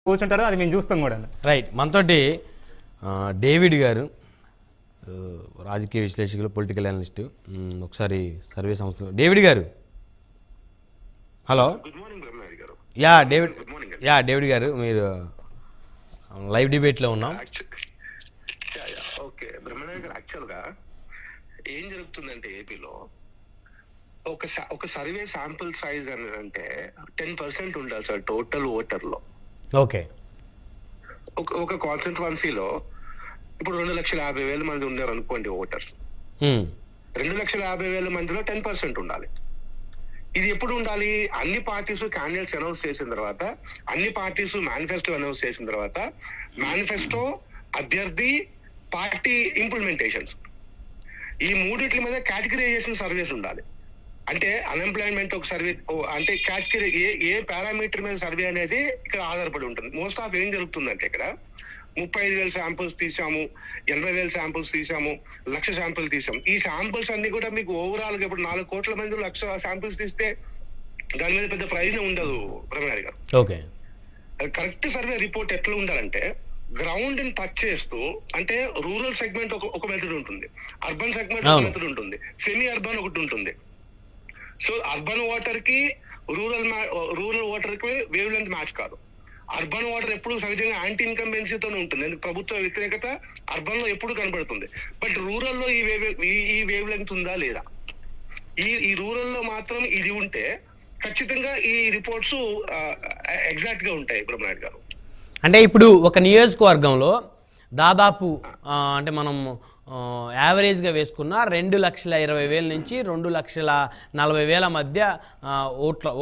కూర్చుంటారు, అది మేము చూస్తాం కూడా. రైట్, మనతోటి డేవిడ్ గారు, రాజకీయ విశ్లేషకులు, పొలిటికల్ అనలిస్ట్. ఒకసారి సర్వే సంస్థ డేవిడ్ గారు. హలో. డేవిడ్ గారు, మీరు లైవ్ డిబేట్లో ఉన్నాం. ఓకే బ్రహ్మనాయుడు గారు, యాక్చువల్గా ఏం జరుగుతుందంటే ఏపీలో ఒక సర్వే శాంపుల్ సైజ్ అని అంటే 10% ఉండాలి సార్ టోటల్ ఓటర్లో. ఓకే, ఒక కాన్స్టిట్యుయెన్సీలో ఇప్పుడు 2,50,000 మంది ఉన్నారు అనుకోండి ఓటర్స్. 2,50,000 మందిలో 10% ఉండాలి. ఇది ఎప్పుడు ఉండాలి? అన్ని పార్టీస్ క్యాండిడేట్స్ అనౌన్స్ చేసిన తర్వాత, అన్ని పార్టీస్ మేనిఫెస్టో అనౌన్స్ చేసిన తర్వాత, మేనిఫెస్టో, అభ్యర్థి, పార్టీ ఇంప్లిమెంటేషన్స్, ఈ మూడిట్ల మీద కేటగిరైజేషన్ సర్వేస్ ఉండాలి. అంటే అన్ఎంప్లాయ్మెంట్ ఒక సర్వే, అంటే కేటగిరీ ఏ పారామీటర్ మీద సర్వే అనేది ఇక్కడ ఆధారపడి ఉంటుంది. మోస్ట్ ఆఫ్ ఏం జరుగుతుందంటే ఇక్కడ 35,000 శాంపుల్స్ తీసాము, 80,000 శాంపుల్స్ తీసాము, 1,00,000 శాంపుల్ తీసాము. ఈ శాంపుల్స్ అన్ని కూడా మీకు ఓవరాల్ గా ఇప్పుడు 4 కోట్ల మంది 1,00,000 శాంపుల్స్ తీస్తే దాని మీద పెద్ద ప్రయోజనం ఉండదు బ్రహ్మనాయుడు గారు. ఓకే, కరెక్ట్ సర్వే రిపోర్ట్ ఎట్లా ఉండాలంటే గ్రౌండ్ ని టచ్ చేస్తూ, అంటే రూరల్ సెగ్మెంట్ ఒక మెథడ్ ఉంటుంది, అర్బన్ సెగ్మెంట్ ఒక మెథడ్ ఉంటుంది, సెమీ అర్బన్ ఒకటి ఉంటుంది. సో అర్బన్ ఓటర్ కి రూరల్ ఓటర్ కి వేవ్ లెంత్ మ్యాచ్ కాదు. అర్బన్ ఓటర్ ఎప్పుడు సహజంగా యాంటీ ఇన్కంబెన్సీతోనే ఉంటుంది, ఎందుకు ప్రభుత్వ వ్యతిరేకత అర్బన్ లో ఎప్పుడు కనబడుతుంది. బట్ రూరల్ లో ఈ వేవ్ లెంత్ ఉందా లేదా? ఈ రూరల్ లో మాత్రం ఇది ఉంటే ఖచ్చితంగా ఈ రిపోర్ట్స్ ఎగ్జాక్ట్ గా ఉంటాయి బ్రహ్మనాయుడు గారు. అంటే ఇప్పుడు ఒక నియోజకవర్గంలో దాదాపు అంటే మనం యావరేజ్గా వేసుకున్న 2,20,000 నుంచి 2,40,000 మధ్య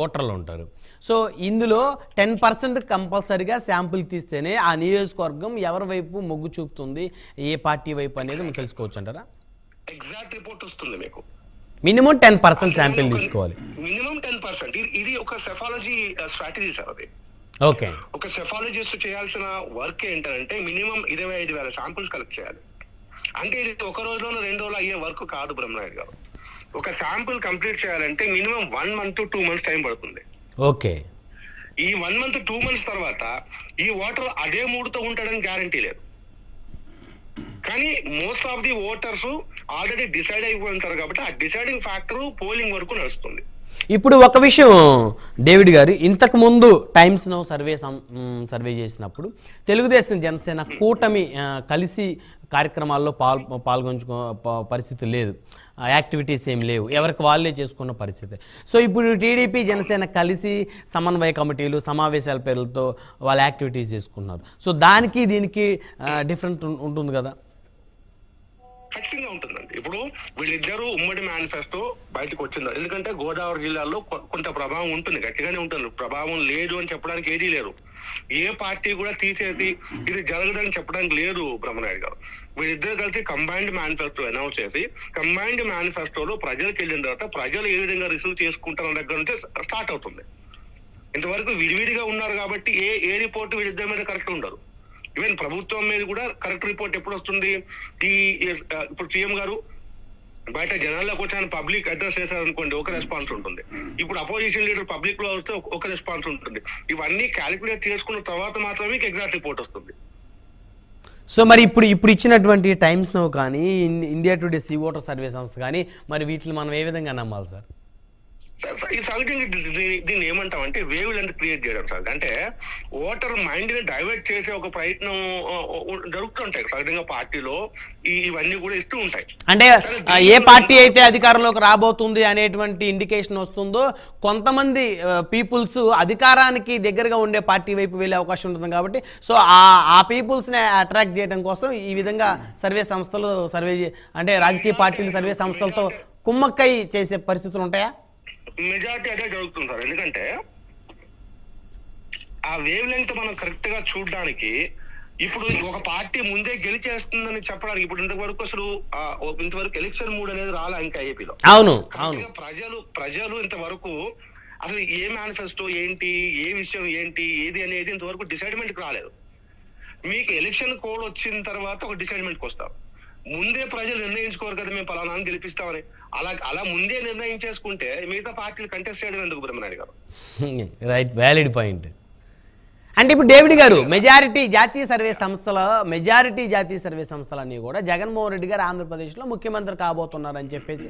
ఓటర్లు ఉంటారు. సో ఇందులో 10% కంపల్సరీగా శాంపుల్ తీస్తేనే ఆ నియోజకవర్గం ఎవరి వైపు మొగ్గు చూపుతుంది, ఏ పార్టీ వైపు అనేది మనం తెలుసుకోవచ్చు అంటారా? ఎగ్జాక్ట్ రిపోర్ట్ వస్తుంది మీకు. మినిమం 10% శాంపిల్ తీసుకోవాలి. మినిమం 10%. ఇది ఒక సెఫాలజీ స్ట్రాటజీ సార్. అది ఓకే, ఒక సెఫాలజిస్ట్ చేయాల్సిన వర్క్ ఏంటంటే మినిమం 25,000 శాంపుల్స్ కలెక్ట్ చేయాలి. అంటే ఇది ఒక రోజులో 2 రోజులు అయ్యే వర్క్ కాదు బ్రహ్మనాయుడు గారు. ఒక శాంపుల్ కంప్లీట్ చేయాలంటే minimum 1 month to 2 months time పడుతుంది. ఓకే, ఈ 1 month 2 months తర్వాత ఈ ఓటర్ అదే మూడుతో ఉంటాడని గ్యారంటీ లేదు. కానీ most of the voters already decide అయిపోయింటారు కాబట్టి ఆ డిసైడింగ్ ఫ్యాక్టర్ పోలింగ్ వరకు నడుస్తుంది. ఇప్పుడు ఒక విషయం డేవిడ్ గారు, ఇంతకు ముందు టైమ్స్ నౌ సర్వే చేసినప్పుడు తెలుగుదేశం జనసేన కూటమి కలిసి కార్యక్రమాల్లో పాల్గొంచుకో పరిస్థితి లేదు, యాక్టివిటీస్ ఏం లేవు, ఎవరికి వాళ్ళే చేసుకున్న పరిస్థితి. సో ఇప్పుడు టీడీపీ జనసేన కలిసి సమన్వయ కమిటీలు, సమావేశాల పేర్లతో వాళ్ళ యాక్టివిటీస్ చేసుకున్నారు. సో దానికి దీనికి డిఫరెంట్ ఉంటుంది కదా? ఖచ్చితంగా ఉంటుందండి. ఇప్పుడు వీళ్ళిద్దరూ ఉమ్మడి మేనిఫెస్టో బయటకు వచ్చింది. ఎందుకంటే గోదావరి జిల్లాలో కొంత ప్రభావం ఉంటుంది, గట్టిగానే ఉంటుంది. ప్రభావం లేదు అని చెప్పడానికి ఏదీ లేదు. ఏ పార్టీ కూడా తీసేసి ఇది జరగదని చెప్పడానికి లేదు బ్రహ్మనాయుడు గారు. వీళ్ళిద్దరు కలిసి కంబైన్డ్ మేనిఫెస్టో అనౌన్స్ చేసి, కంబైన్డ్ మేనిఫెస్టోలో ప్రజలకు వెళ్ళిన తర్వాత ప్రజలు ఏ విధంగా రిసీవ్ చేసుకుంటారో దగ్గర నుంచి స్టార్ట్ అవుతుంది. ఇంతవరకు విడివిడిగా ఉన్నారు కాబట్టి ఏ రిపోర్ట్ వీళ్ళిద్దరి మీద కరెక్ట్ ఉండదు. ఈవెన్ ప్రభుత్వం మీద కూడా కరెక్ట్ రిపోర్ట్ ఎప్పుడు వస్తుంది? ఇప్పుడు సీఎం గారు బయట జనాల్లోకి వచ్చి పబ్లిక్ అడ్రస్ చేశారనుకోండి, ఒక రెస్పాన్స్ ఉంటుంది. ఇప్పుడు అపోజిషన్ లీడర్ పబ్లిక్ లో వస్తే ఒక రెస్పాన్స్ ఉంటుంది. ఇవన్నీ క్యాలిక్యులేట్ చేసుకున్న తర్వాత మాత్రమే ఎగ్జాక్ట్ రిపోర్ట్ వస్తుంది. సో మరి ఇప్పుడు ఇచ్చినటువంటి టైమ్స్ నో కానీ, India Today C Voter survey సంస్థ కానీ, మరి వీటిని మనం ఏ విధంగా నమ్మాలి సార్? ఈ సహజంగా దీన్ని ఏమంటామంటే వేవ్ లెంత్ క్రియేట్ చేయడం సార్. అంటే ఓటర్ మైండ్ ని డైవర్ట్ చేసే ఒక ప్రయత్నం జరుగుతుంటాయి సహజంగా పార్టీలో. ఇవన్నీ కూడా ఇస్తూ ఉంటాయి. అంటే ఏ పార్టీ అయితే అధికారంలోకి రాబోతుంది అనేటువంటి ఇండికేషన్ వస్తుందో, కొంతమంది పీపుల్స్ అధికారానికి దగ్గరగా ఉండే పార్టీ వైపు వెళ్ళే అవకాశం ఉంటుంది కాబట్టి, సో ఆ పీపుల్స్ని అట్రాక్ట్ చేయడం కోసం ఈ విధంగా సర్వే సంస్థలు అంటే రాజకీయ పార్టీలు సర్వే సంస్థలతో కుమ్మక్కై చేసే పరిస్థితులు ఉంటాయా? మెజారిటీ అదే జరుగుతుంది సార్. ఎందుకంటే ఆ వేవ్ లెంగ్త్ మనం కరెక్ట్ గా చూడడానికి, ఇప్పుడు ఒక పార్టీ ముందే గెలిచేస్తుందని చెప్పడానికి, ఇప్పుడు ఇంతవరకు ఎలక్షన్ మూడ్ అనేది రాలే ఇంకా ఏపీలో. అవును, ప్రజలు ఇంతవరకు అసలు ఏ మేనిఫెస్టో ఏంటి, ఏ విషయం ఏంటి, ఏది అనేది ఇంతవరకు డిసైడ్మెంట్ రాలేదు. మీకు ఎలక్షన్ కోడ్ వచ్చిన తర్వాత ఒక డిసైడ్మెంట్కి వస్తాం. ముందే ప్రజలు నిర్ణయించుకోరు కదా మేము పలానా గెలిపిస్తామని. అలా ముందే నిర్ణయించేసుకుంటే మిగతా పార్టీలు కంటెస్ట్ చేయడం ఎందుకు బ్రహ్మనాయుడు గారు? Right, valid point. అంటే ఇప్పుడు డేవిడ్ గారు జాతీయ సర్వే సంస్థలన్నీ కూడా జగన్మోహన్ రెడ్డి గారు ఆంధ్రప్రదేశ్లో ముఖ్యమంత్రి కాబోతున్నారని చెప్పేసి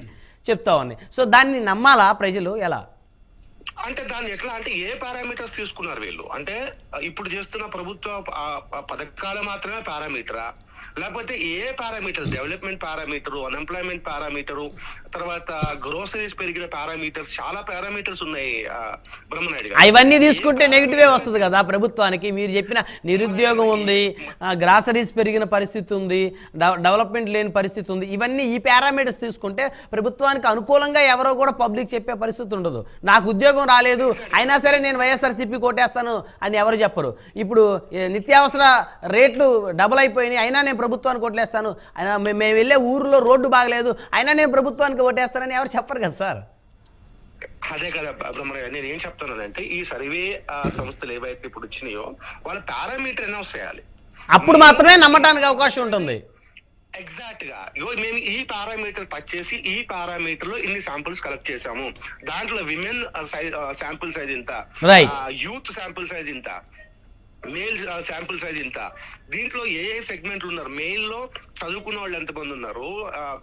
చెప్తా ఉన్నాయి. సో దాన్ని నమ్మాలా ప్రజలు ఎలా? అంటే దాన్ని ఎట్లా అంటే ఏ పారామీటర్స్ తీసుకున్నారు వీళ్ళు? అంటే ఇప్పుడు చేస్తున్న ప్రభుత్వ పథకాలు మాత్రమే పారామీటరా, లేకపోతే ఏ parameters, development parameter, unemployment parameter, తర్వాత గ్రోసరీస్ పెరిగిన పారామీటర్స్, చాలా పారామీటర్స్ ఉన్నాయి బ్రహ్మనాయుడు గారు. ఇవన్నీ తీసుకుంటే నెగిటివే వస్తుంది కదా ప్రభుత్వానికి. మీరు చెప్పిన నిరుద్యోగం ఉంది, గ్రాసరీస్ పెరిగిన పరిస్థితి ఉంది, డెవలప్మెంట్ లేని పరిస్థితి ఉంది. ఇవన్నీ ఈ పారామీటర్స్ తీసుకుంటే ప్రభుత్వానికి అనుకూలంగా ఎవరో కూడా పబ్లిక్ చెప్పే పరిస్థితి ఉండదు. నాకు ఉద్యోగం రాలేదు అయినా సరే నేను వైఎస్ఆర్సీపీ కోటేస్తాను అని ఎవరు చెప్పరు. ఇప్పుడు నిత్యావసర రేట్లు డబుల్ అయిపోయినాయి అయినా నేను ప్రభుత్వానికి ఓట్లేస్తాను, అయినా మేము వెళ్ళే ఊర్లో రోడ్డు బాగలేదు అయినా నేను ప్రభుత్వానికి ఓటేస్తానని ఎవరు చెప్పరు కదా సార్. అదే కదా బ్రహ్మయ్య, నేను ఏం చెప్తానంటే ఈ సర్వే సంస్థలు ఏవైతే ఇప్పుడు వచ్చినాయో వాళ్ళ పారామీటర్ అనౌన్స్ చేయాలి, అప్పుడు మాత్రమే నమ్మటానికి అవకాశం ఉంటుంది. ఎగ్జాక్ట్ గా మేము ఈ పారామీటర్ టచ్ చేసి ఈ పారామీటర్ లో ఇన్ని శాంపుల్స్ కలెక్ట్ చేసాము, దాంట్లో విమెన్ శాంపుల్ సైజ్ ఇంత, యూత్ శాంపుల్ సైజ్ ఇంత, మేల్ శాంపుల్ సైజ్ ఇంత, దీంట్లో ఏ సెగ్మెంట్లు ఉన్నారు, మెయిల్ లో చదువుకున్న వాళ్ళు ఎంతమంది ఉన్నారు,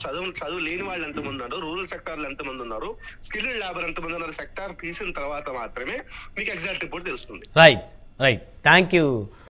చదువు లేని వాళ్ళు ఎంతమంది ఉన్నారు, రూరల్ సెక్టార్లు ఎంతమంది ఉన్నారు, స్కిల్డ్ లేబర్ ఎంతమంది ఉన్నారు, సెక్టార్ తీసిన తర్వాత మాత్రమే మీకు ఎగ్జాక్ట్ రిపోర్ట్ తెలుస్తుంది. Right thank you.